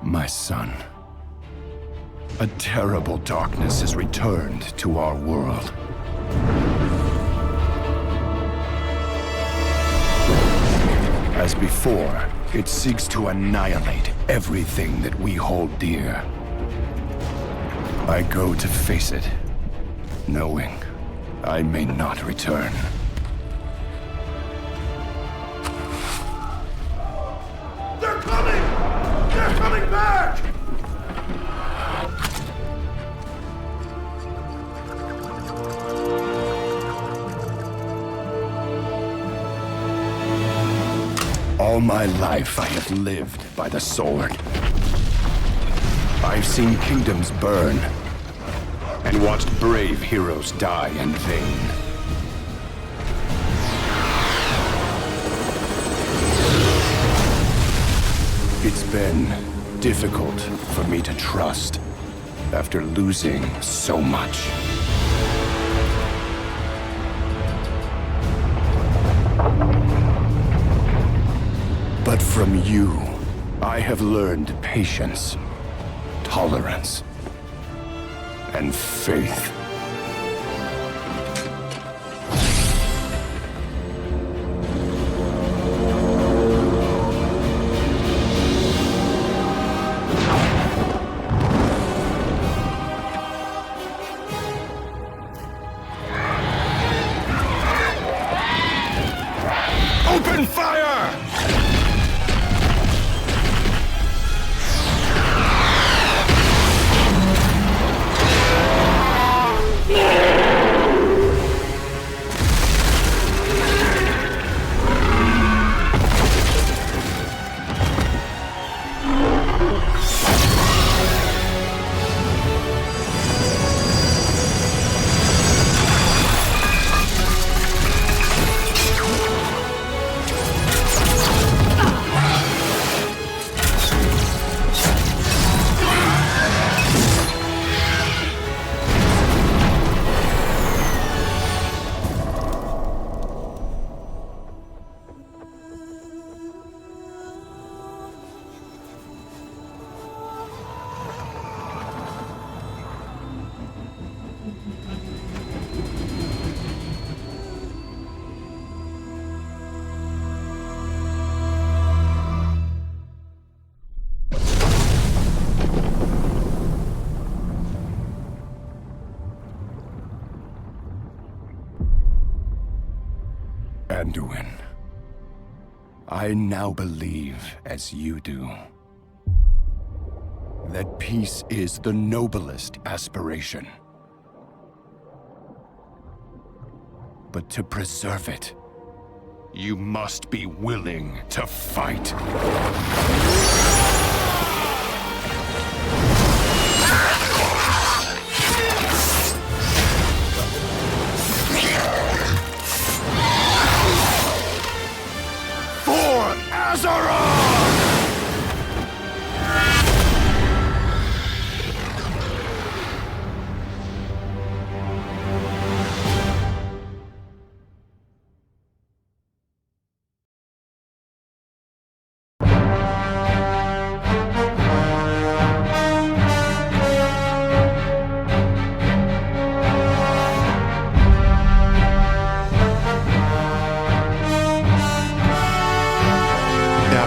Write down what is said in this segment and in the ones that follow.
My son, a terrible darkness has returned to our world. As before, it seeks to annihilate everything that we hold dear. I go to face it, knowing I may not return. They're coming! They're coming back! All my life I have lived by the sword. I've seen kingdoms burn and watched brave heroes die in vain. It's been difficult for me to trust after losing so much. But from you, I have learned patience, tolerance, and faith. Open fire! Anduin, I now believe, as you do, that peace is the noblest aspiration. But to preserve it, you must be willing to fight.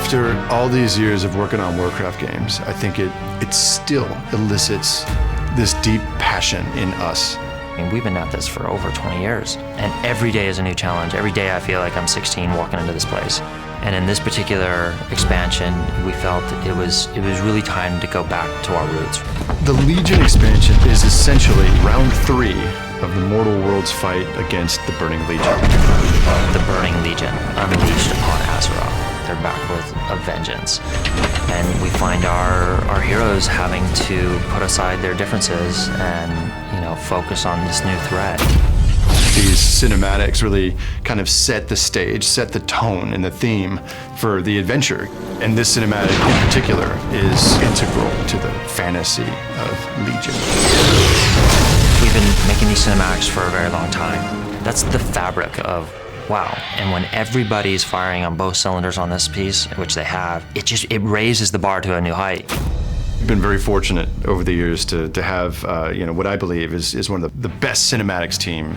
After all these years of working on Warcraft games, I think it still elicits this deep passion in us. I mean, we've been at this for over 20 years, and every day is a new challenge. Every day I feel like I'm 16 walking into this place. And in this particular expansion, we felt it was really time to go back to our roots. The Legion expansion is essentially round 3 of the Mortal Worlds fight against the Burning Legion. The Burning Legion unleashed upon Azeroth. They're back with a vengeance. And we find our heroes having to put aside their differences and, you know, focus on this new threat. These cinematics really kind of set the stage, set the tone and the theme for the adventure. And this cinematic in particular is integral to the fantasy of Legion. We've been making these cinematics for a very long time. That's the fabric of WoW. And when everybody's firing on both cylinders on this piece, which they have, it raises the bar to a new height. I've been very fortunate over the years to have what I believe is one of the best cinematics team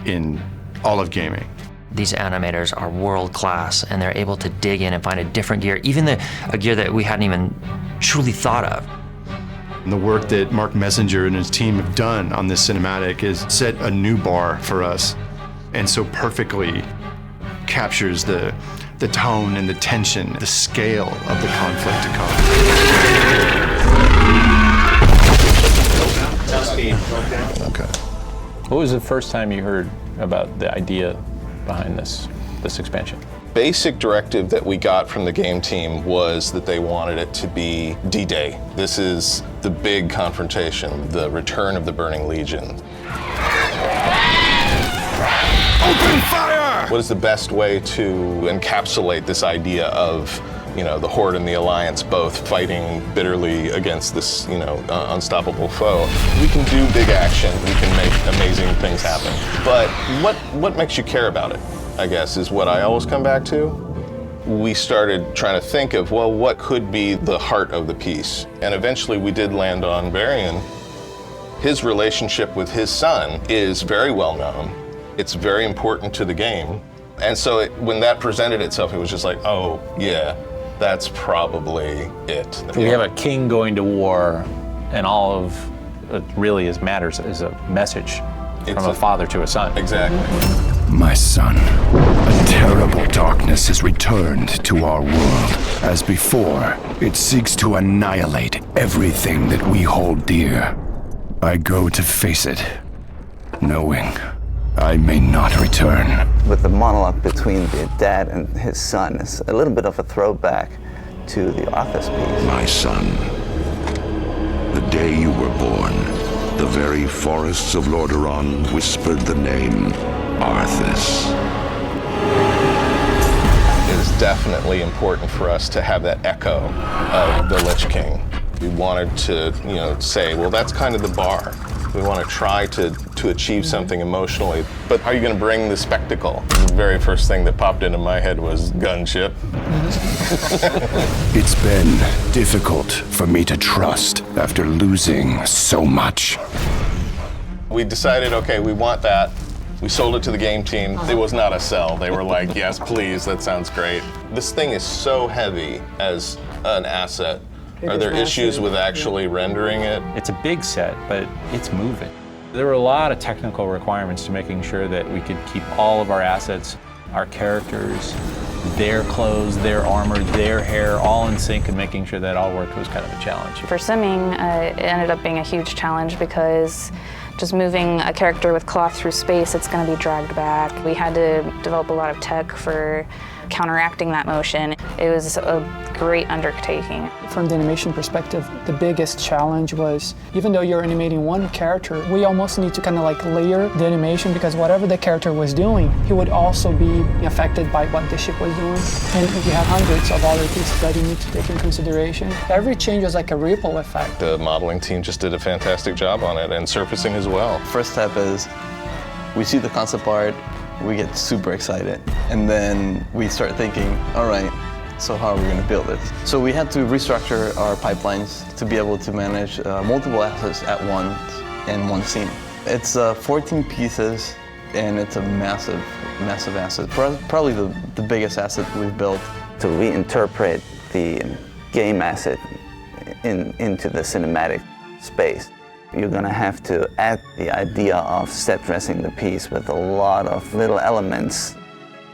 in all of gaming. These animators are world class, and they're able to dig in and find a different gear, even a gear that we hadn't even truly thought of. And the work that Mark Messenger and his team have done on this cinematic has set a new bar for us, and so perfectly captures the tone and the tension, the scale of the conflict to come. Okay. What was the first time you heard about the idea behind this expansion? Basic directive that we got from the game team was that they wanted it to be D-Day. This is the big confrontation, the return of the Burning Legion. Open fire! What is the best way to encapsulate this idea of, the Horde and the Alliance both fighting bitterly against this, unstoppable foe? We can do big action, we can make amazing things happen. But what makes you care about it, I guess, is what I always come back to. We started trying to think of, well, what could be the heart of the piece? And eventually we did land on Varian. His relationship with his son is very well known. It's very important to the game. And so when that presented itself, it was just like, oh, yeah, that's probably it. We have a king going to war, and all of it really matters is a message from a father to a son. Exactly. My son, a terrible darkness has returned to our world. As before, it seeks to annihilate everything that we hold dear. I go to face it, knowing I may not return. With the monologue between the dad and his son, it's a little bit of a throwback to the Arthur's piece. My son, the day you were born, the very forests of Lordaeron whispered the name Arthas. It is definitely important for us to have that echo of the Lich King. We wanted to, say, well, that's kind of the bar. We want to try to achieve something emotionally, but how are you going to bring the spectacle? The very first thing that popped into my head was gunship. It's been difficult for me to trust after losing so much. We decided, okay, we want that. We sold it to the game team. It was not a sell. They were like, yes, please, that sounds great. This thing is so heavy as an asset. Are there issues with actually rendering it? It's a big set, but it's moving. There were a lot of technical requirements to making sure that we could keep all of our assets, our characters, their clothes, their armor, their hair, all in sync, and making sure that all worked was kind of a challenge. For simming, it ended up being a huge challenge because just moving a character with cloth through space, it's going to be dragged back. We had to develop a lot of tech for counteracting that motion. It was a great undertaking. From the animation perspective, the biggest challenge was, even though you're animating one character, we almost need to kind of like layer the animation, because whatever the character was doing, he would also be affected by what the ship was doing. And you have hundreds of other pieces that you need to take in consideration. Every change was like a ripple effect. The modeling team just did a fantastic job on it, and surfacing as well. First step is we see the concept art, we get super excited, and then we start thinking, all right, so how are we going to build it? So we had to restructure our pipelines to be able to manage multiple assets at once in one scene. It's 14 pieces, and it's a massive, massive asset. Probably the biggest asset we've built. To reinterpret the game asset into the cinematic space, you're going to have to add the idea of set dressing the piece with a lot of little elements.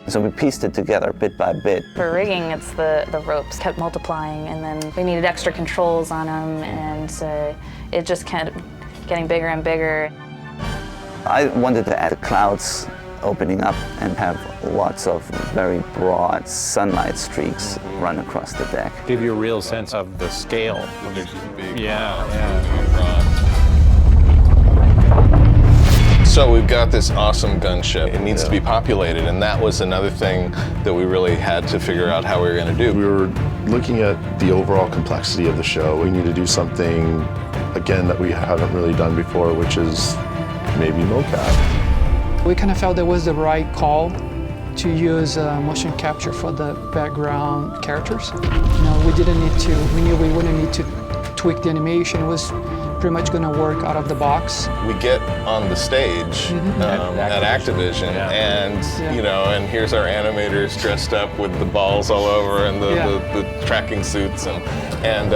So we pieced it together bit by bit. For rigging, it's the ropes kept multiplying, and then we needed extra controls on them, and it just kept getting bigger and bigger. I wanted to add clouds opening up and have lots of very broad sunlight streaks run across the deck. Give you a real sense of the scale. Yeah. So we've got this awesome gunship. It needs to be populated, and that was another thing that we really had to figure out how we were going to do. We were looking at the overall complexity of the show. We need to do something, again, that we haven't really done before, which is maybe mocap. We kind of felt that was the right call to use motion capture for the background characters. We didn't need to, we knew we wouldn't need to tweak the animation. It was pretty much going to work out of the box. We get on the stage at Activision, and you know, and here's our animators dressed up with the balls all over and the tracking suits, and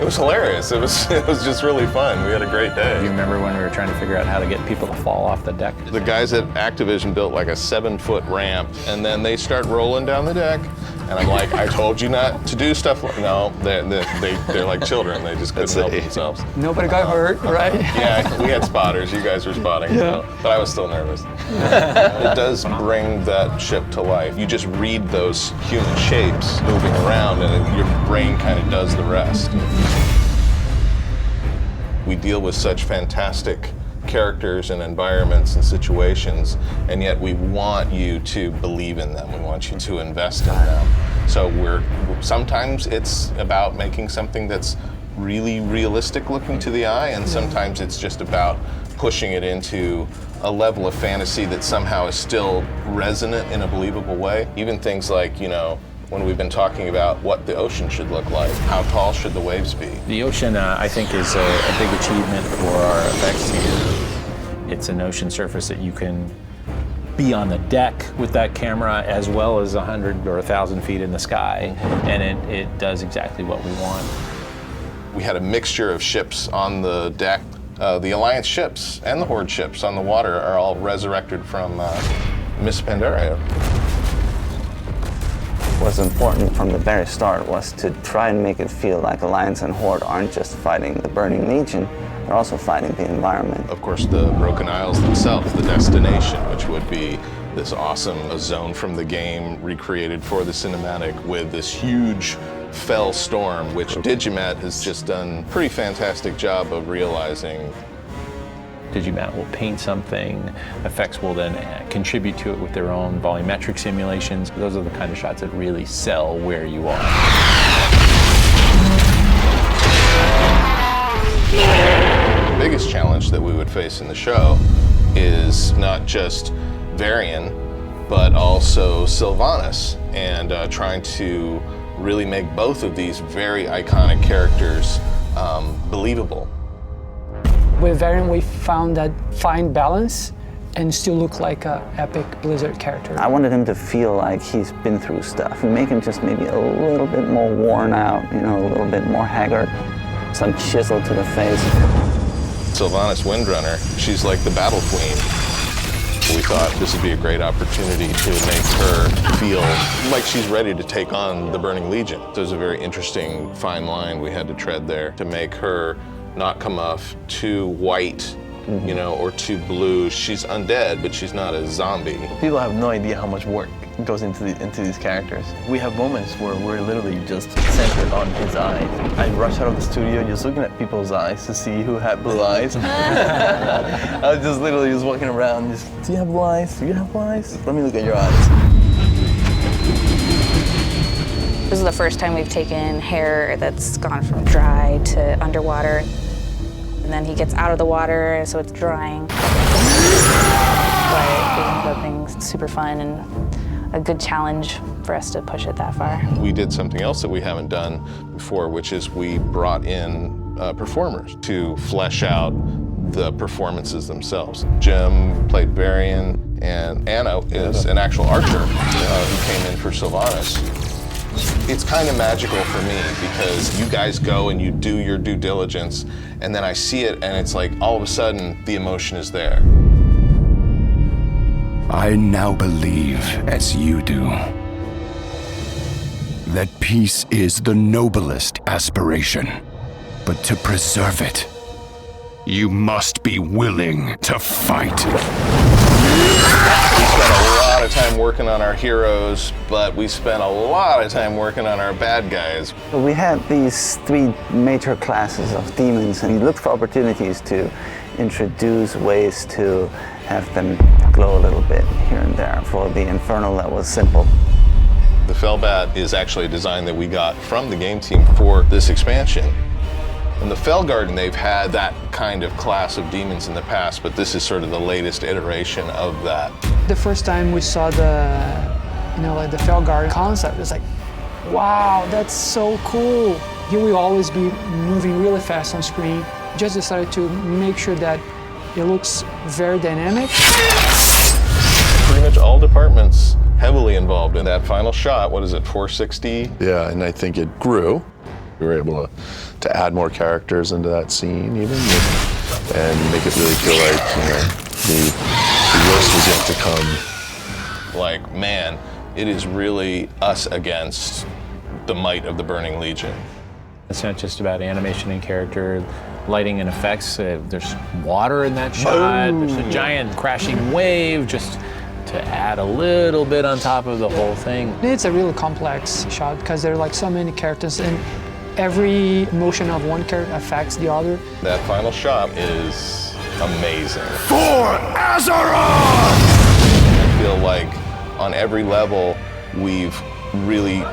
it was hilarious. It was just really fun. We had a great day. You remember when we were trying to figure out how to get people to fall off the deck? The guys at Activision built like a 7-foot ramp, and then they start rolling down the deck. And I'm like, I told you not to do stuff like... No, they're like children. They just couldn't help themselves. Nobody got hurt, right? Yeah, we had spotters. You guys were spotting, so, but I was still nervous. It does bring that ship to life. You just read those human shapes moving around, and your brain kind of does the rest. We deal with such fantastic characters and environments and situations, and yet we want you to believe in them. We want you to invest in them. So sometimes it's about making something that's really realistic looking to the eye, and sometimes it's just about pushing it into a level of fantasy that somehow is still resonant in a believable way. Even things like, you know, when we've been talking about what the ocean should look like, how tall should the waves be? The ocean, I think, is a big achievement for our effects team. It's an ocean surface that you can be on the deck with that camera as well as 100 or 1,000 feet in the sky, and it does exactly what we want. We had a mixture of ships on the deck. The Alliance ships and the Horde ships on the water are all resurrected from Miss Pandaria. What's important from the very start was to try and make it feel like Alliance and Horde aren't just fighting the Burning Legion, they're also fighting the environment. Of course, the Broken Isles themselves, the destination, which would be this awesome zone from the game recreated for the cinematic with this huge fell storm, which Digimat has just done a pretty fantastic job of realizing. Digimat will paint something, effects will then contribute to it with their own volumetric simulations. Those are the kind of shots that really sell where you are. The biggest challenge that we would face in the show is not just Varian, but also Sylvanas, and trying to really make both of these very iconic characters believable. With Varian, we found that fine balance and still look like an epic Blizzard character. I wanted him to feel like he's been through stuff and make him just maybe a little bit more worn out, you know, a little bit more haggard, some chisel to the face. Sylvanas Windrunner, she's like the battle queen. We thought this would be a great opportunity to make her feel like she's ready to take on the Burning Legion. There's a very interesting fine line we had to tread there to make her not come off too white, you know, or too blue. She's undead, but she's not a zombie. People have no idea how much work goes into these characters. We have moments where we're literally just centered on his eyes. I rush out of the studio just looking at people's eyes to see who had blue eyes. I was just literally just walking around, just, do you have blue eyes? Do you have blue eyes? Let me look at your eyes. This is the first time we've taken hair that's gone from dry to underwater. And then he gets out of the water, so it's drying. But it ended up being super fun and a good challenge for us to push it that far. We did something else that we haven't done before, which is we brought in performers to flesh out the performances themselves. Jim played Varian, and Anna is an actual archer who came in for Sylvanas. It's kind of magical for me because you guys go and you do your due diligence, and then I see it and it's like all of a sudden the emotion is there. I now believe, as you do, that peace is the noblest aspiration. But to preserve it, you must be willing to fight. We spent a lot of time working on our heroes, but we spent a lot of time working on our bad guys. We had these 3 major classes of demons, and we looked for opportunities to introduce ways to have them glow a little bit here and there. For the Infernal, that was simple. The Fellbat is actually a design that we got from the game team for this expansion. In the Fell Garden, they've had that kind of class of demons in the past, but this is sort of the latest iteration of that. The first time we saw the Fell Guard concept, it was like, wow, that's so cool. He will always be moving really fast on screen. Just decided to make sure that it looks very dynamic. Pretty much all departments heavily involved in that final shot. What is it, 460? Yeah, and I think it grew. We were able to add more characters into that scene even, and make it really feel like, you know, the worst was yet to come. Like, man, it is really us against the might of the Burning Legion. It's not just about animation and character, lighting and effects. There's water in that shot. There's a giant crashing wave just to add a little bit on top of the whole thing. It's a really complex shot because there are like so many characters and every motion of one character affects the other. That final shot is amazing. For Azeroth! I feel like on every level, we've really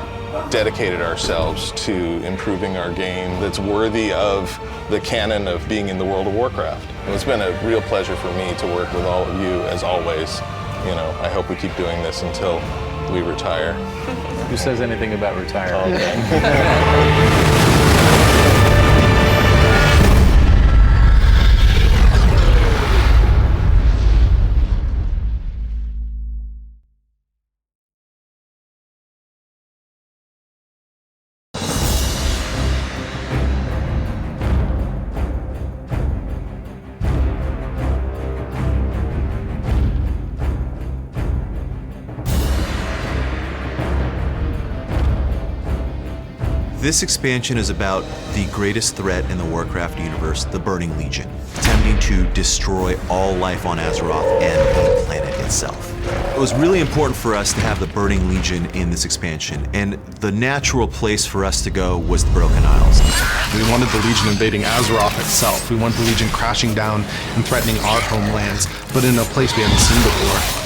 dedicated ourselves to improving our game that's worthy of the canon of being in the world of Warcraft. And it's been a real pleasure for me to work with all of you, as always. You know, I hope we keep doing this until we retire. Who says anything about retiring? This expansion is about the greatest threat in the Warcraft universe, the Burning Legion, attempting to destroy all life on Azeroth and the planet itself. It was really important for us to have the Burning Legion in this expansion, and the natural place for us to go was the Broken Isles. We wanted the Legion invading Azeroth itself. We wanted the Legion crashing down and threatening our homelands, but in a place we hadn't seen before.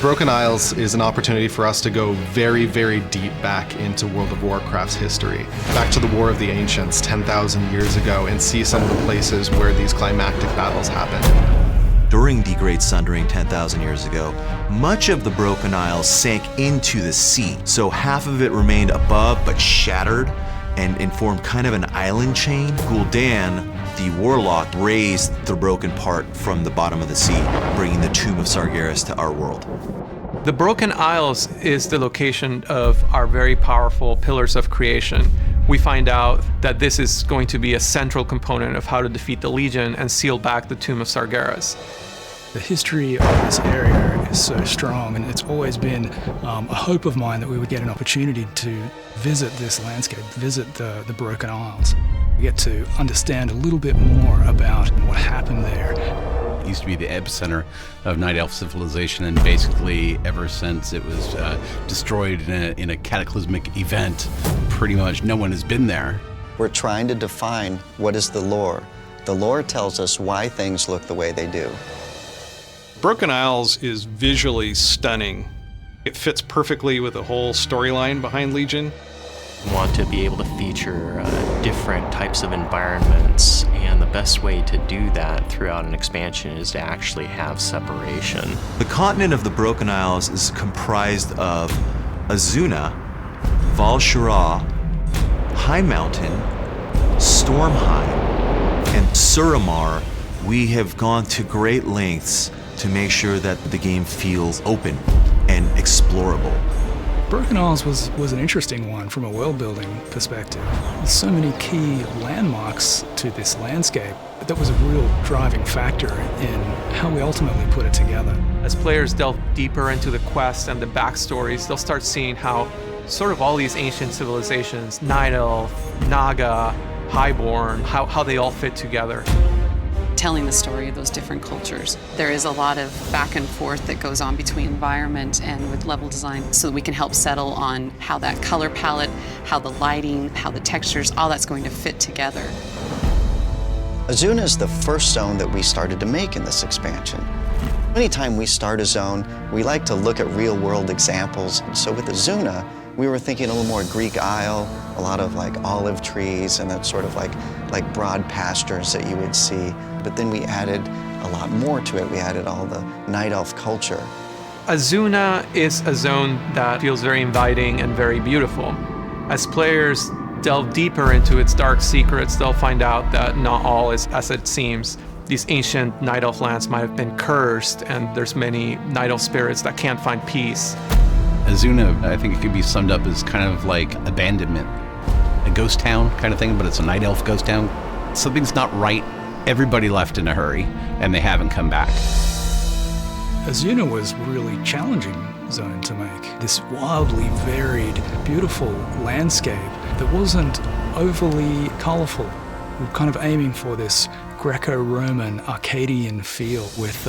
Broken Isles is an opportunity for us to go very, very deep back into World of Warcraft's history, back to the War of the Ancients 10,000 years ago, and see some of the places where these climactic battles happened. During the Great Sundering 10,000 years ago, much of the Broken Isles sank into the sea, so half of it remained above but shattered and formed kind of an island chain. Gul'dan, the warlock, raised the broken part from the bottom of the sea, bringing the Tomb of Sargeras to our world. The Broken Isles is the location of our very powerful Pillars of Creation. We find out that this is going to be a central component of how to defeat the Legion and seal back the Tomb of Sargeras. The history of this area is so strong, and it's always been a hope of mine that we would get an opportunity to visit this landscape, visit the Broken Isles. We get to understand a little bit more about what happened there. It used to be the epicenter of Night Elf civilization, and basically ever since it was destroyed in a cataclysmic event, pretty much no one has been there. We're trying to define what is the lore. The lore tells us why things look the way they do. Broken Isles is visually stunning. It fits perfectly with the whole storyline behind Legion. We want to be able to feature different types of environments, and the best way to do that throughout an expansion is to actually have separation. The continent of the Broken Isles is comprised of Azuna, Val Shara, High Mountain, Stormheim, and Suramar. We have gone to great lengths to make sure that the game feels open and explorable. Broken Isles was an interesting one from a world-building perspective. There's so many key landmarks to this landscape, but that was a real driving factor in how we ultimately put it together. As players delve deeper into the quest and the backstories, they'll start seeing how sort of all these ancient civilizations, Night Elf, Naga, Highborn, how they all fit together. Telling the story of those different cultures. There is a lot of back and forth that goes on between environment and with level design, so that we can help settle on how that color palette, how the lighting, how the textures, all that's going to fit together. Azuna is the first zone that we started to make in this expansion. Anytime we start a zone, we like to look at real-world examples. So with Azuna, we were thinking a little more Greek Isle, a lot of like olive trees and that sort of like broad pastures that you would see. But then we added a lot more to it. We added all the Night Elf culture. Azuna is a zone that feels very inviting and very beautiful. As players, delve deeper into its dark secrets, they'll find out that not all is as it seems. These ancient Night Elf lands might have been cursed, and there's many Night Elf spirits that can't find peace. Azuna, I think it could be summed up as kind of like abandonment. A ghost town kind of thing, but it's a Night Elf ghost town. Something's not right. Everybody left in a hurry, and they haven't come back. Azuna was really challenging zone to make. This wildly varied, beautiful landscape that wasn't overly colourful. We're kind of aiming for this Greco-Roman Arcadian feel with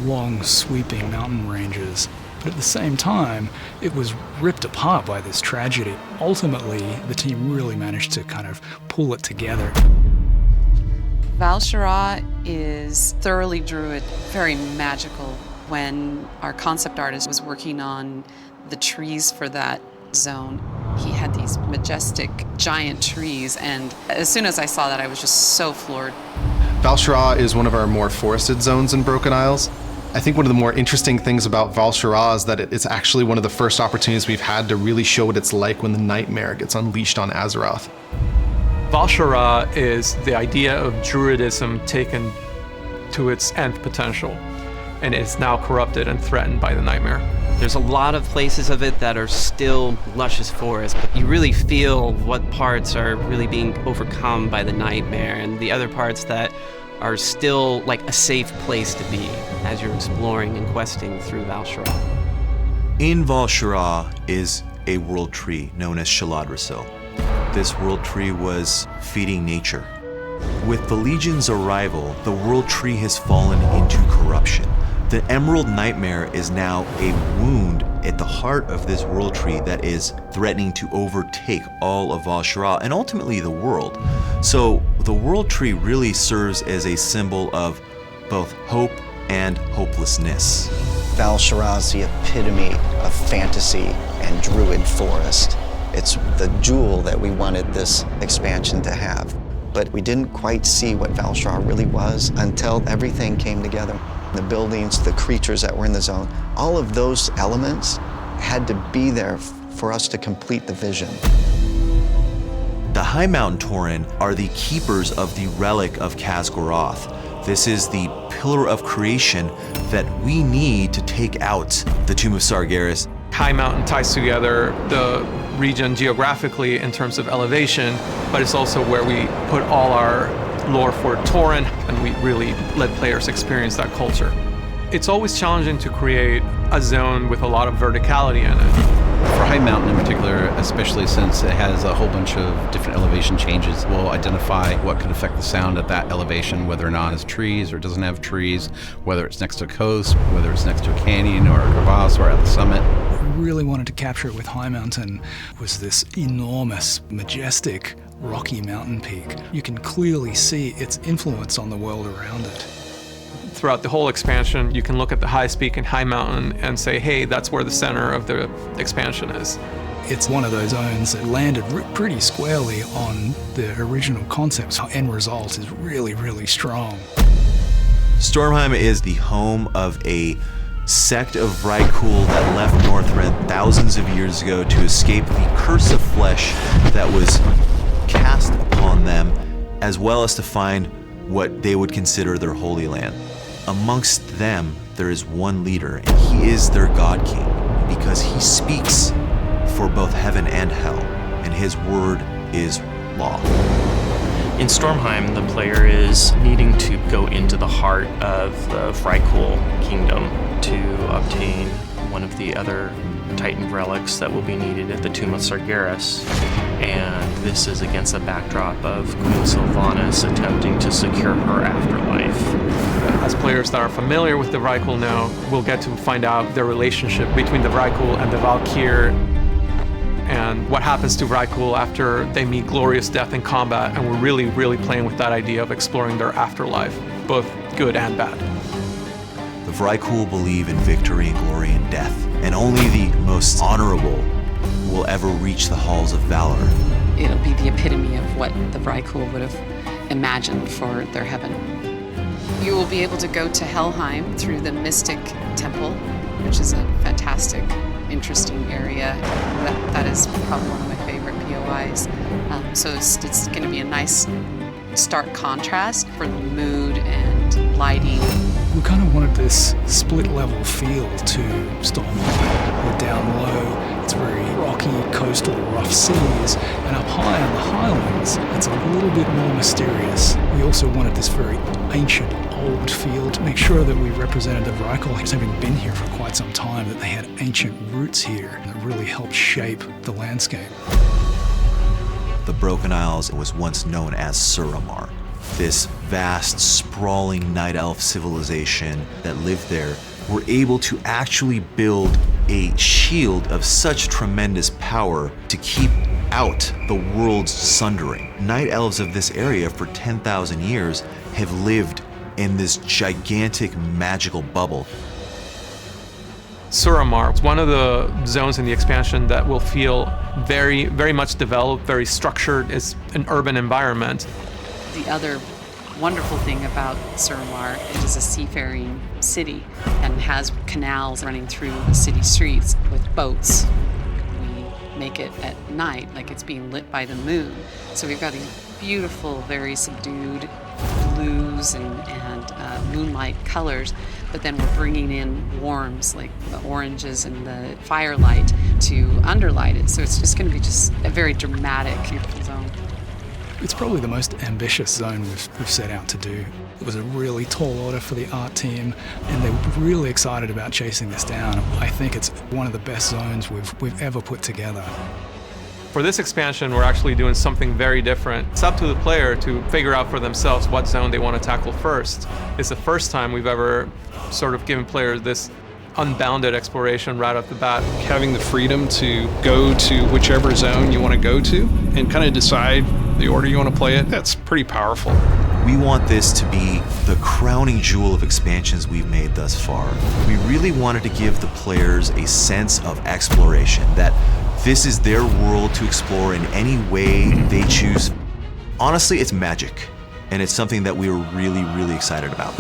long sweeping mountain ranges. But at the same time, it was ripped apart by this tragedy. Ultimately, the team really managed to kind of pull it together. Val-Shara is thoroughly druid, very magical. When our concept artist was working on the trees for that zone, he had these majestic, giant trees, and as soon as I saw that, I was just so floored. Val-Shara is one of our more forested zones in Broken Isles. I think one of the more interesting things about Val-Shara is that it's actually one of the first opportunities we've had to really show what it's like when the nightmare gets unleashed on Azeroth. Val-Shara is the idea of druidism taken to its nth potential, and it's now corrupted and threatened by the nightmare. There's a lot of places of it that are still luscious forest, but you really feel what parts are really being overcome by the nightmare and the other parts that are still like a safe place to be as you're exploring and questing through Val-Shara. In Val-Shara is a world tree known as Shaladrisil. This world tree was feeding nature. With the Legion's arrival, the world tree has fallen into corruption. The Emerald Nightmare is now a wound at the heart of this world tree that is threatening to overtake all of Val-Shara and ultimately the world. So the world tree really serves as a symbol of both hope and hopelessness. Val-Shara is the epitome of fantasy and druid forest. It's the jewel that we wanted this expansion to have. But we didn't quite see what Val-Shara really was until everything came together. The buildings, the creatures that were in the zone, all of those elements had to be there for us to complete the vision. The High Mountain Tauren are the keepers of the relic of Khaz'goroth. This is the pillar of creation that we need to take out the Tomb of Sargeras. High Mountain ties together the region geographically in terms of elevation, but it's also where we put all our lore for Tauren, and we really let players experience that culture. It's always challenging to create a zone with a lot of verticality in it. For High Mountain in particular, especially since it has a whole bunch of different elevation changes, we'll identify what could affect the sound at that elevation, whether or not it's trees or doesn't have trees, whether it's next to a coast, whether it's next to a canyon or a crevasse or at the summit. What we really wanted to capture it with High Mountain was this enormous, majestic, rocky mountain peak. You can clearly see its influence on the world around it. Throughout the whole expansion, you can look at the highest peak in High Mountain and say, hey, that's where the center of the expansion is. It's one of those zones that landed pretty squarely on the original concepts. End result is really, really strong. Stormheim is the home of a sect of Vrykul that left Northrend thousands of years ago to escape the curse of flesh that was cast upon them, as well as to find what they would consider their holy land. Amongst them, there is one leader, and he is their God King, because he speaks for both heaven and hell, and his word is law. In Stormheim, the player is needing to go into the heart of the Vrykul kingdom to obtain one of the other Titan relics that will be needed at the Tomb of Sargeras. And this is against the backdrop of Queen Sylvanas attempting to secure her afterlife. As players that are familiar with the Vrykul now, we'll get to find out the relationship between the Vrykul and the Valkyr, and what happens to Vrykul after they meet glorious death in combat, and we're really, really playing with that idea of exploring their afterlife, both good and bad. The Vrykul believe in victory and glory and death, and only the most honorable will ever reach the halls of valor. It'll be the epitome of what the Vrykul would have imagined for their heaven. You will be able to go to Helheim through the Mystic Temple, which is a fantastic, interesting area. That is probably one of my favorite POIs. So it's going to be a nice stark contrast for the mood and lighting. We kind of wanted this split-level feel to Stormlight. We're down low, it's very rocky, coastal, rough seas, and up high on the highlands, it's a little bit more mysterious. We also wanted this very ancient, old feel to make sure that we represented the Vrykul as having been here for quite some time, that they had ancient roots here that really helped shape the landscape. The Broken Isles was once known as Suramar. This vast, sprawling night elf civilization that lived there were able to actually build a shield of such tremendous power to keep out the world's sundering. Night elves of this area for 10,000 years have lived in this gigantic magical bubble. Suramar is one of the zones in the expansion that will feel very, very much developed, very structured. It's an urban environment. The other wonderful thing about Suramar, it is a seafaring city and has canals running through the city streets with boats. We make it at night, like it's being lit by the moon. So we've got these beautiful, very subdued blues and moonlight colors, but then we're bringing in warms like the oranges and the firelight to underlight it. So it's just going to be just a very dramatic, beautiful zone. It's probably the most ambitious zone we've set out to do. It was a really tall order for the art team, and they were really excited about chasing this down. I think it's one of the best zones we've ever put together. For this expansion, we're actually doing something very different. It's up to the player to figure out for themselves what zone they want to tackle first. It's the first time we've ever sort of given players this unbounded exploration right off the bat. Having the freedom to go to whichever zone you want to go to and kind of decide the order you want to play it, that's pretty powerful. We want this to be the crowning jewel of expansions we've made thus far. We really wanted to give the players a sense of exploration, that this is their world to explore in any way they choose. Honestly, it's magic, and it's something that we were really, really excited about.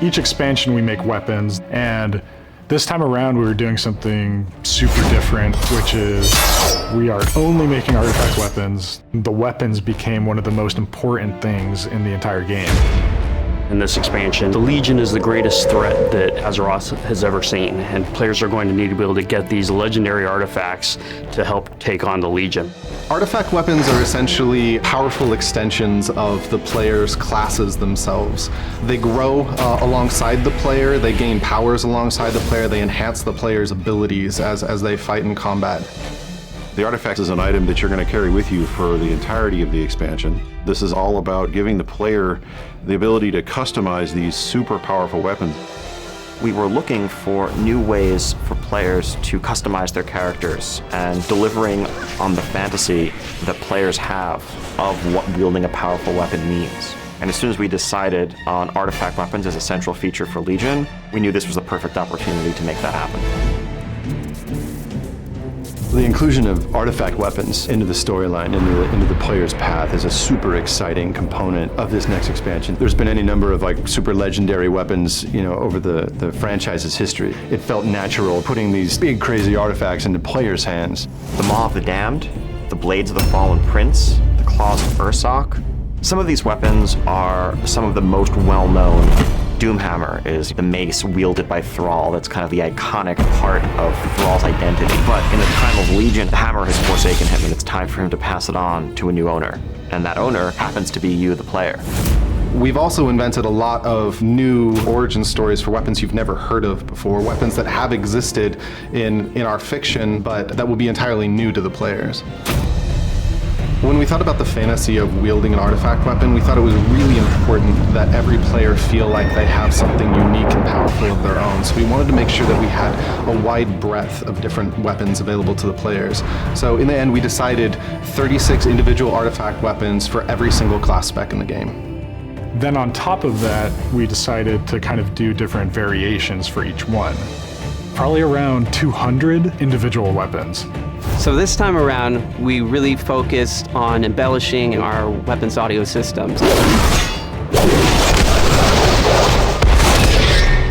Each expansion we make weapons, and this time around we were doing something super different, which is we are only making artifact weapons. The weapons became one of the most important things in the entire game. In this expansion, the Legion is the greatest threat that Azeroth has ever seen, and players are going to need to be able to get these legendary artifacts to help take on the Legion. Artifact weapons are essentially powerful extensions of the player's classes themselves. They grow alongside the player, they gain powers alongside the player, they enhance the player's abilities as they fight in combat. The artifact is an item that you're going to carry with you for the entirety of the expansion. This is all about giving the player the ability to customize these super powerful weapons. We were looking for new ways for players to customize their characters and delivering on the fantasy that players have of what wielding a powerful weapon means. And as soon as we decided on artifact weapons as a central feature for Legion, we knew this was the perfect opportunity to make that happen. The inclusion of artifact weapons into the storyline, into the player's path, is a super exciting component of this next expansion. There's been any number of super legendary weapons, over the franchise's history. It felt natural putting these big crazy artifacts into players' hands. The Maw of the Damned, the Blades of the Fallen Prince, the Claws of Ursoc. Some of these weapons are some of the most well-known. Doomhammer is the mace wielded by Thrall. That's kind of the iconic part of Thrall's identity. But in the time of Legion, the hammer has forsaken him, and it's time for him to pass it on to a new owner. And that owner happens to be you, the player. We've also invented a lot of new origin stories for weapons you've never heard of before, weapons that have existed in our fiction, but that will be entirely new to the players. When we thought about the fantasy of wielding an artifact weapon, we thought it was really important that every player feel like they have something unique and powerful of their own. So we wanted to make sure that we had a wide breadth of different weapons available to the players. So in the end, we decided 36 individual artifact weapons for every single class spec in the game. Then on top of that, we decided to kind of do different variations for each one. Probably around 200 individual weapons. So this time around, we really focused on embellishing our weapons audio systems.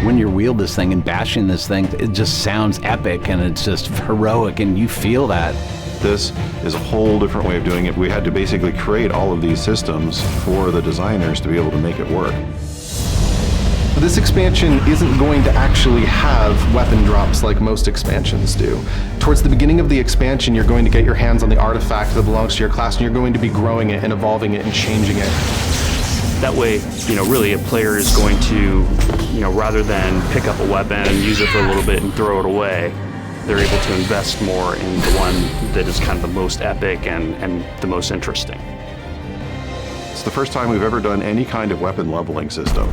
When you wield this thing and bashing this thing, it just sounds epic and it's just heroic, and you feel that. This is a whole different way of doing it. We had to basically create all of these systems for the designers to be able to make it work. This expansion isn't going to actually have weapon drops like most expansions do. Towards the beginning of the expansion, you're going to get your hands on the artifact that belongs to your class, and you're going to be growing it and evolving it and changing it. That way, really a player is going to, rather than pick up a weapon, use it for a little bit and throw it away, they're able to invest more in the one that is kind of the most epic and the most interesting. It's the first time we've ever done any kind of weapon leveling system,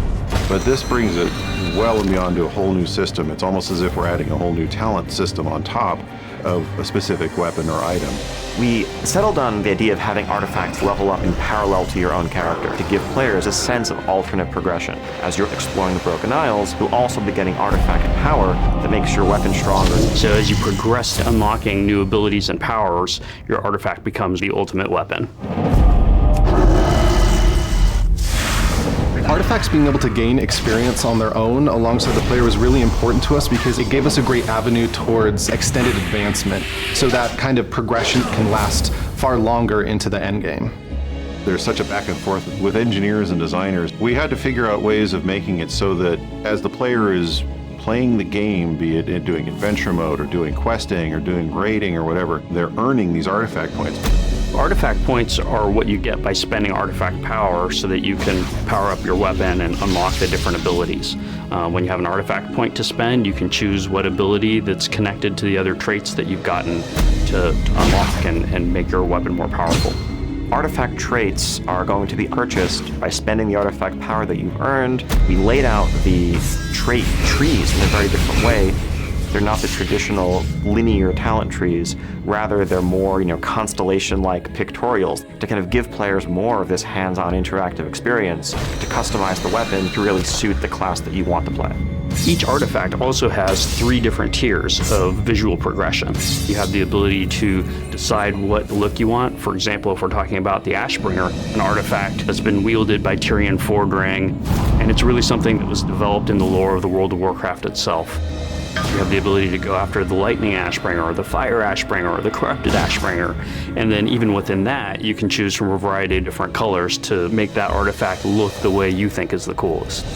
but this brings it well and beyond to a whole new system. It's almost as if we're adding a whole new talent system on top of a specific weapon or item. We settled on the idea of having artifacts level up in parallel to your own character to give players a sense of alternate progression. As you're exploring the Broken Isles, you'll also be getting artifact power that makes your weapon stronger. So as you progress to unlocking new abilities and powers, your artifact becomes the ultimate weapon. Artifacts being able to gain experience on their own alongside the player was really important to us because it gave us a great avenue towards extended advancement, so that kind of progression can last far longer into the end game. There's such a back and forth with engineers and designers. We had to figure out ways of making it so that as the player is playing the game, be it in doing adventure mode or doing questing or doing raiding or whatever, they're earning these artifact points. Artifact points are what you get by spending artifact power so that you can power up your weapon and unlock the different abilities. When you have an artifact point to spend, you can choose what ability that's connected to the other traits that you've gotten to unlock and make your weapon more powerful. Artifact traits are going to be purchased by spending the artifact power that you've earned. We laid out the trait trees in a very different way. They're not the traditional linear talent trees. Rather, they're more, constellation-like pictorials to kind of give players more of this hands-on interactive experience to customize the weapon to really suit the class that you want to play. Each artifact also has 3 different tiers of visual progression. You have the ability to decide what look you want. For example, if we're talking about the Ashbringer, an artifact that's been wielded by Tyrion Fordring, and it's really something that was developed in the lore of the World of Warcraft itself. You have the ability to go after the Lightning Ashbringer, or the Fire Ashbringer, or the Corrupted Ashbringer. And then even within that, you can choose from a variety of different colors to make that artifact look the way you think is the coolest.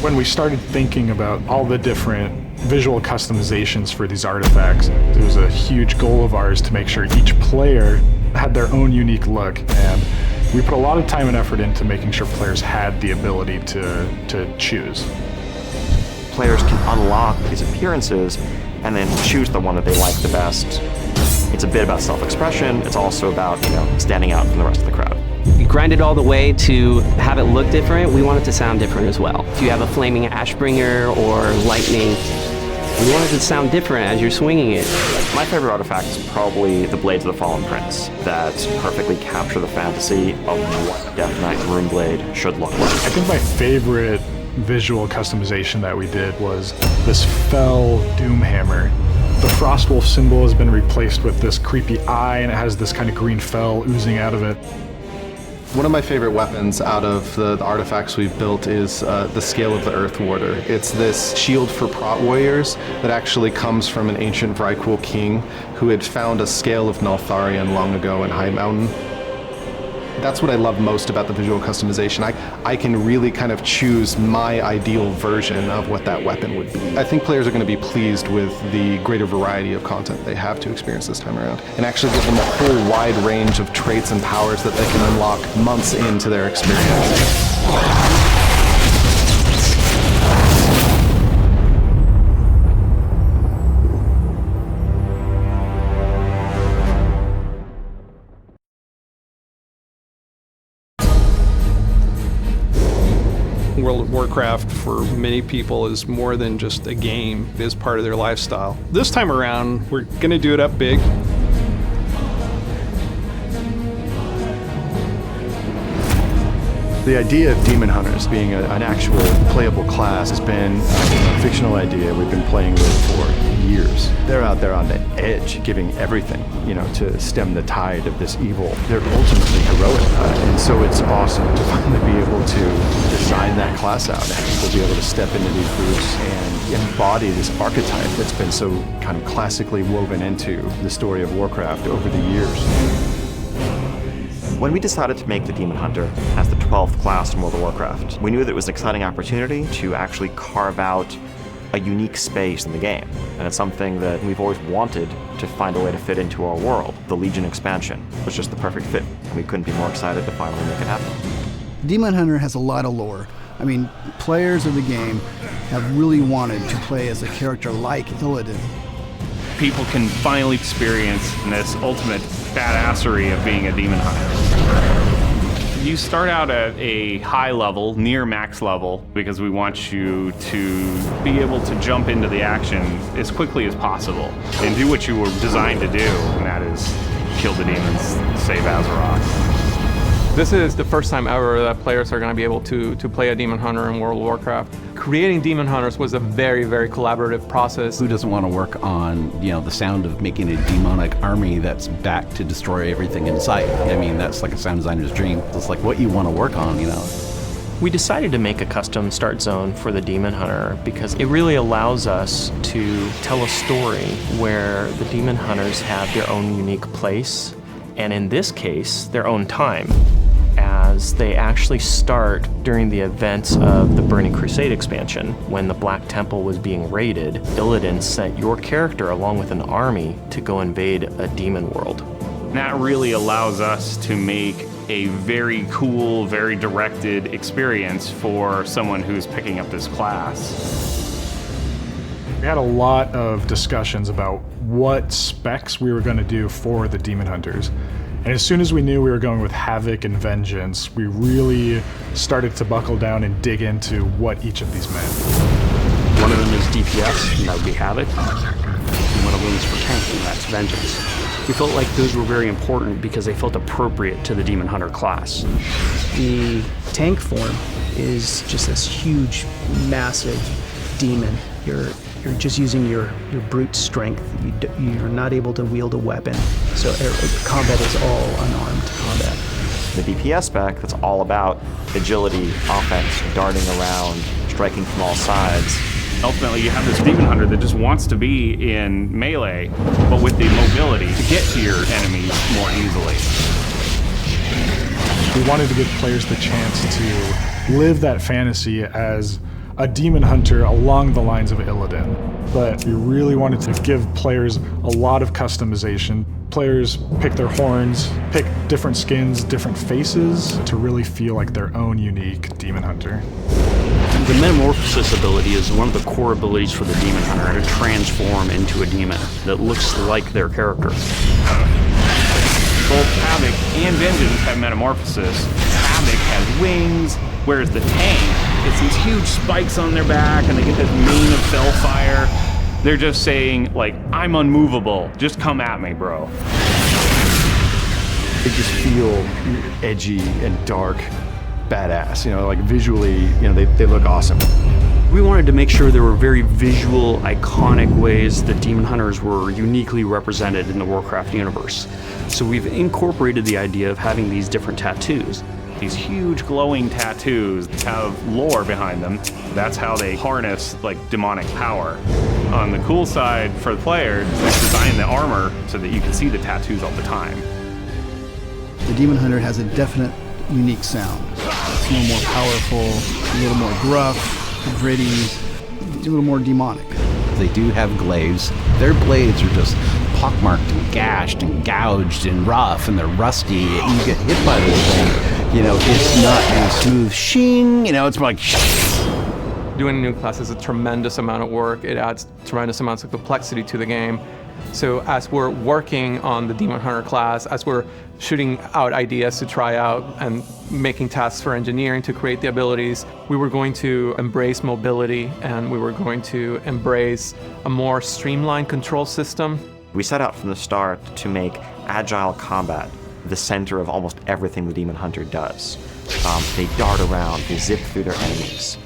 When we started thinking about all the different visual customizations for these artifacts, it was a huge goal of ours to make sure each player had their own unique look. And we put a lot of time and effort into making sure players had the ability to choose. Players can unlock these appearances and then choose the one that they like the best. It's a bit about self-expression. It's also about, standing out from the rest of the crowd. We grinded all the way to have it look different. We want it to sound different as well. If you have a flaming Ashbringer or lightning, we want it to sound different as you're swinging it. My favorite artifact is probably the Blades of the Fallen Prince that perfectly capture the fantasy of what Death Knight Runeblade should look like. I think my favorite visual customization that we did was this fell Doomhammer. The Frostwolf symbol has been replaced with this creepy eye, and it has this kind of green fell oozing out of it. One of my favorite weapons out of the artifacts we've built is the Scale of the Earth Warder. It's this shield for prot warriors that actually comes from an ancient Vrykul king who had found a scale of Naltharion long ago in High Mountain. That's what I love most about the visual customization. I can really kind of choose my ideal version of what that weapon would be. I think players are going to be pleased with the greater variety of content they have to experience this time around, and actually give them a whole wide range of traits and powers that they can unlock months into their experience. World of Warcraft for many people is more than just a game, it is part of their lifestyle. This time around, we're gonna do it up big. The idea of demon hunters being an actual playable class has been a fictional idea we've been playing with for years. They're out there on the edge, giving everything, to stem the tide of this evil. They're ultimately heroic, and so it's awesome to finally be able to design that class out and people be able to step into these groups and embody this archetype that's been so kind of classically woven into the story of Warcraft over the years. When we decided to make the Demon Hunter as the 12th class in World of Warcraft, we knew that it was an exciting opportunity to actually carve out a unique space in the game. And it's something that we've always wanted to find a way to fit into our world. The Legion expansion was just the perfect fit, and we couldn't be more excited to finally make it happen. Demon Hunter has a lot of lore. I mean, players of the game have really wanted to play as a character like Illidan. People can finally experience this ultimate badassery of being a demon hunter. You start out at a high level, near max level, because we want you to be able to jump into the action as quickly as possible and do what you were designed to do, and that is kill the demons, save Azeroth. This is the first time ever that players are going to be able to play a Demon Hunter in World of Warcraft. Creating Demon Hunters was a very, very collaborative process. Who doesn't want to work on, the sound of making a demonic army that's back to destroy everything in sight? I mean, that's like a sound designer's dream. It's like what you want to work on, We decided to make a custom start zone for the Demon Hunter because it really allows us to tell a story where the Demon Hunters have their own unique place, and in this case, their own time, as they actually start during the events of the Burning Crusade expansion. When the Black Temple was being raided, Illidan sent your character along with an army to go invade a demon world. That really allows us to make a very cool, very directed experience for someone who's picking up this class. We had a lot of discussions about what specs we were going to do for the Demon Hunters. And as soon as we knew we were going with Havoc and Vengeance, we really started to buckle down and dig into what each of these meant. One of them is DPS, and that would be Havoc. And one of them is for tank, and that's Vengeance. We felt like those were very important because they felt appropriate to the Demon Hunter class. The tank form is just this huge, massive demon. You're just using your brute strength. You're not able to wield a weapon, so combat is all unarmed combat. The DPS spec, that's all about agility, offense, darting around, striking from all sides. Ultimately, you have this Demon Hunter that just wants to be in melee, but with the mobility to get to your enemies more easily. We wanted to give players the chance to live that fantasy as a demon hunter along the lines of Illidan, but we really wanted to give players a lot of customization. Players pick their horns, pick different skins, different faces to really feel like their own unique demon hunter. The Metamorphosis ability is one of the core abilities for the Demon Hunter, to transform into a demon that looks like their character. Both Havoc and Vengeance have Metamorphosis. Havoc has wings, whereas the tank gets these huge spikes on their back and they get this mane of Fellfire. They're just saying, like, I'm unmovable. Just come at me, bro. They just feel edgy and dark, badass. Like visually, they look awesome. We wanted to make sure there were very visual, iconic ways that Demon Hunters were uniquely represented in the Warcraft universe. So we've incorporated the idea of having these different tattoos. These huge glowing tattoos have lore behind them. That's how they harness like demonic power. On the cool side for the players, they design the armor so that you can see the tattoos all the time. The Demon Hunter has a definite unique sound. It's a little more powerful, a little more gruff, gritty, a little more demonic. They do have glaives. Their blades are just pockmarked and gashed and gouged and rough, and they're rusty, and you get hit by this thing. It's not a smooth shing, it's more like Doing a new class is a tremendous amount of work. It adds tremendous amounts of complexity to the game. So as we're working on the Demon Hunter class, as we're shooting out ideas to try out and making tasks for engineering to create the abilities, we were going to embrace mobility and we were going to embrace a more streamlined control system. We set out from the start to make agile combat the center of almost everything the Demon Hunter does. They dart around, they zip through their enemies.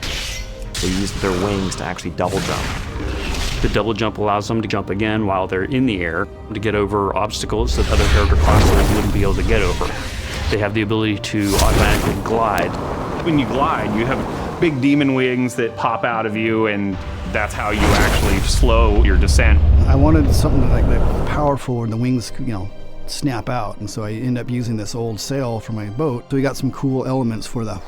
They use their wings to actually double jump. The double jump allows them to jump again while they're in the air to get over obstacles that other character classes wouldn't be able to get over. They have the ability to automatically glide. When you glide, you have big demon wings that pop out of you, and that's how you actually slow your descent. I wanted something like that powerful where the wings, snap out, and so I end up using this old sail for my boat. So we got some cool elements for the...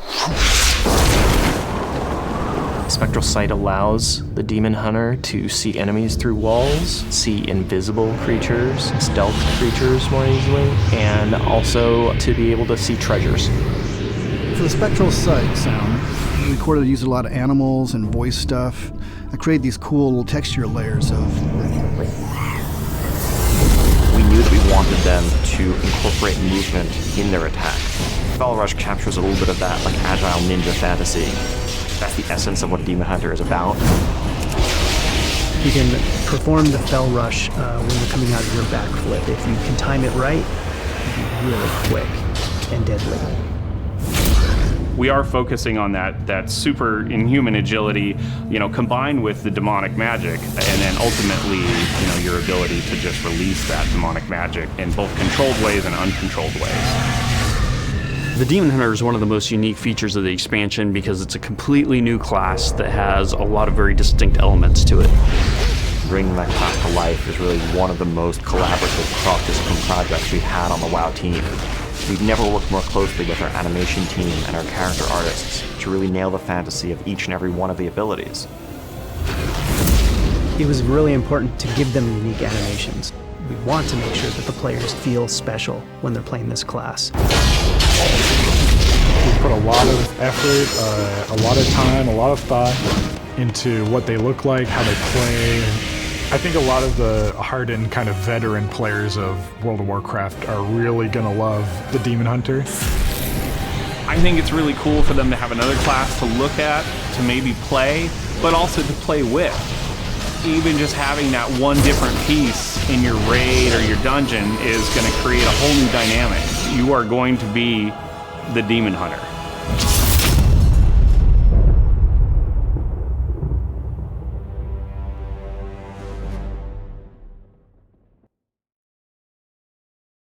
Spectral Sight allows the Demon Hunter to see enemies through walls, see invisible creatures, stealth creatures more easily, and also to be able to see treasures. For the Spectral Sight sound, we recorded using a lot of animals and voice stuff. I created these cool little texture layers of... We knew that we wanted them to incorporate movement in their attack. Fell Rush captures a little bit of that, like agile ninja fantasy. That's the essence of what Demon Hunter is about. You can perform the Fell Rush when you're coming out of your backflip. If you can time it right, it'll be really quick and deadly. We are focusing on that super inhuman agility, combined with the demonic magic, and then ultimately, your ability to just release that demonic magic in both controlled ways and uncontrolled ways. The Demon Hunter is one of the most unique features of the expansion because it's a completely new class that has a lot of very distinct elements to it. Bringing that class to life is really one of the most collaborative cross-discipline projects we've had on the WoW team. We've never worked more closely with our animation team and our character artists to really nail the fantasy of each and every one of the abilities. It was really important to give them unique animations. We want to make sure that the players feel special when they're playing this class. We put a lot of effort, a lot of time, a lot of thought into what they look like, how they play. I think a lot of the hardened kind of veteran players of World of Warcraft are really gonna love the Demon Hunter. I think it's really cool for them to have another class to look at, to maybe play, but also to play with. Even just having that one different piece in your raid or your dungeon is going to create a whole new dynamic. You are going to be the Demon Hunter.